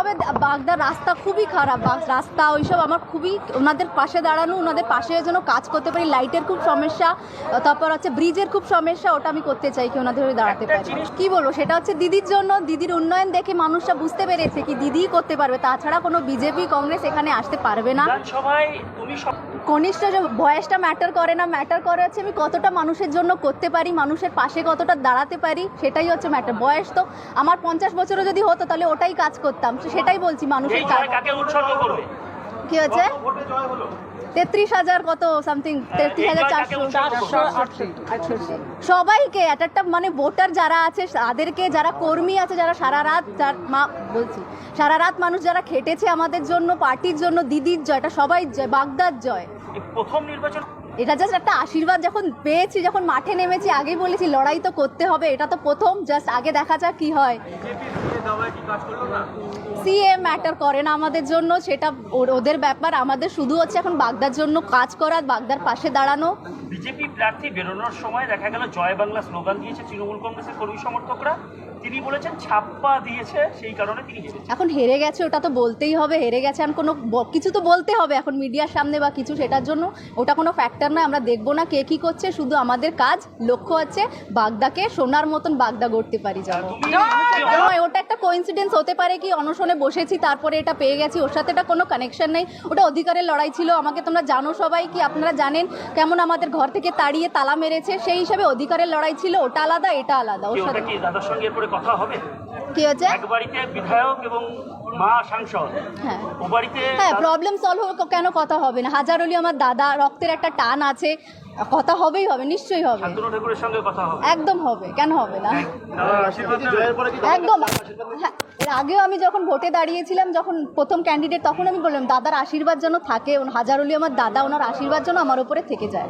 যেভাবে বাগদার রাস্তা খুবই খারাপ, রাস্তা ওইসব আমার খুবই, ওনাদের পাশে দাঁড়ানো, ওনাদের পাশে যেন কাজ করতে পারি। লাইটের খুব সমস্যা, তারপর হচ্ছে ব্রিজের খুব সমস্যা, ওটা আমি করতে চাই কি ওনাদের হয়ে দাঁড়াতে পারি। কি বলবো, সেটা হচ্ছে দিদির জন্য, দিদির উন্নয়ন দেখে মানুষরা বুঝতে পেরেছে কি দিদিই করতে পারবে, তাছাড়া কোনো বিজেপি কংগ্রেস এখানে আসতে পারবে না। কনিষ্ঠ যে বয়সটা ম্যাটার করে না, ম্যাটার করে হচ্ছে আমি কতটা মানুষের জন্য করতে পারি, মানুষের পাশে কতটা দাঁড়াতে পারি, সেটাই হচ্ছে ম্যাটার। বয়স তো আমার 50 বছরও যদি হতো তাহলে ওটাই কাজ করতাম, সেটাই বলছি মানুষের কাজ। কি হচ্ছে 33,000 কত সামথিং, 33,400 সবাইকে একটা মানে ভোটার যারা আছে তাদেরকে, যারা কর্মী আছে, যারা সারা রাত সারা রাত মানুষ যারা খেটেছে আমাদের জন্য, পার্টির জন্য, দিদির জয়, এটা সবাই জয়, বাগদার জয়। প্রথম নির্বাচন এটা জাস্ট একটা আশীর্বাদ, যখন পেয়েছি, যখন মাঠে নেমেছি, আগেই বলেছি লড়াই তো করতে হবে, এটা তো প্রথম, জাস্ট আগে দেখা যাক কি হয়। সিএম ম্যাটার করে না আমাদের জন্য, সেটা ওদের ব্যাপার, আমাদের শুধু হচ্ছে এখন বাগদার জন্য কাজ করা, বাগদার পাশে দাঁড়ানো। বিজেপি প্রার্থী বেরোনোর সময় দেখা গেল জয় বাংলা স্লোগান দিয়েছে তৃণমূল কংগ্রেসের কর্মী সমর্থকরা, তিনি বলেছেন ছাপ্পা দিয়েছে, সেই কারণে তিনি হেরেছেন। এখন হেরে গেছে, ওটা তো বলতেই হবে, হেরে গেছে, এখন কোনো কিছু তো বলতে হবে এখন মিডিয়ার সামনে বা কিছু, সেটার জন্য ওটা কোনো ফ্যাক্টর নয়। আমরা দেখবো না কে কী করছে, শুধু আমাদের কাজ, লক্ষ্য হচ্ছে বাগদাকে সোনার মতন বাগদা গড়তে পারি যাবো। ওটা একটা কোইন্সিডেন্স হতে পারে কি অনশনে বসেছি তারপরে এটা পেয়ে গেছি, ওর সাথে এটা কোনো কানেকশন নেই, ওটা অধিকারের লড়াই ছিল। আমাকে তোমরা জানো সবাই, কি আপনারা জানেন কেমন আমাদের ঘর থেকে তাড়িয়ে তালা মেরেছে, সেই হিসাবে অধিকারের লড়াই ছিল, ওটা আলাদা এটা আলাদা। ওর সাথে দাদার সঙ্গে এরপরে কথা হবে কি হচ্ছে, এক বাড়িতে বিধায়ক এবং মা সাংসদ, হ্যাঁ ও বাড়িতে হ্যাঁ প্রবলেম সলভ হবে, কেন কথা হবে না? হাজার হলি আমার দাদা, রক্তের একটা টান আছে, কথা হবেই হবে, নিশ্চয়ই হবে, শান্তনু ঠাকুরের সঙ্গে কথা হবে, একদম হবে, কেন হবে না? একদম। হ্যাঁ, এর আগেও আমি যখন ভোটে দাঁড়িয়েছিলাম, যখন প্রথম ক্যান্ডিডেট, তখন আমি বললাম দাদার আশীর্বাদ যেন থাকে, হাজার হলি আমার দাদা, ওনার আশীর্বাদ যেন আমার উপরে থেকে যায়।